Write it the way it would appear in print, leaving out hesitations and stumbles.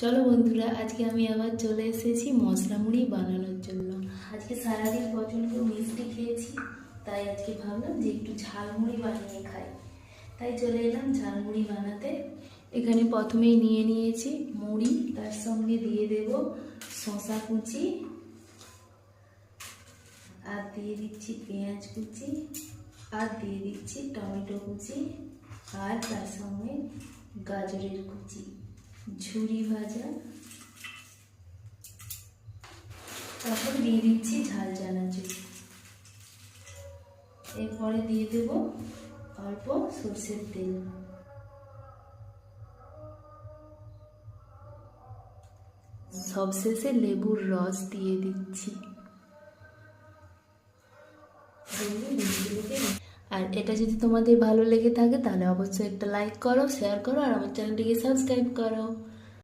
চলো বন্ধুরা, আজকে আমি আবার চলে এসেছি মশলা মুড়ি বানানোর জন্য। আজকে সারাদিন প্রচণ্ড মিষ্টি খেয়েছি, তাই আজকে ভাবলাম যে একটু ঝালমুড়ি বানিয়ে খাই। তাই চলে এলাম ঝালমুড়ি বানাতে। এখানে প্রথমেই নিয়ে নিয়েছি মুড়ি, তার সঙ্গে দিয়ে দেব শসা কুচি, আর দিয়ে দিচ্ছি পেঁয়াজ কুচি, আর দিয়ে দিচ্ছি টমেটো কুচি, আর তার সঙ্গে গাজরের কুচি, ঝুরি ভাজা, তারপর দিয়ে দিচ্ছি ঝাল চানাচুর। এরপরে দিয়ে দেব অল্প সরষের তেল। সবশেষে লেবুর রস দিয়ে দিচ্ছি। আর এটা যদি তোমাদের ভালো লেগে থাকে তাহলে অবশ্যই একটা লাইক করো, শেয়ার করো, আর আমার চ্যানেলটিকে সাবস্ক্রাইব করো।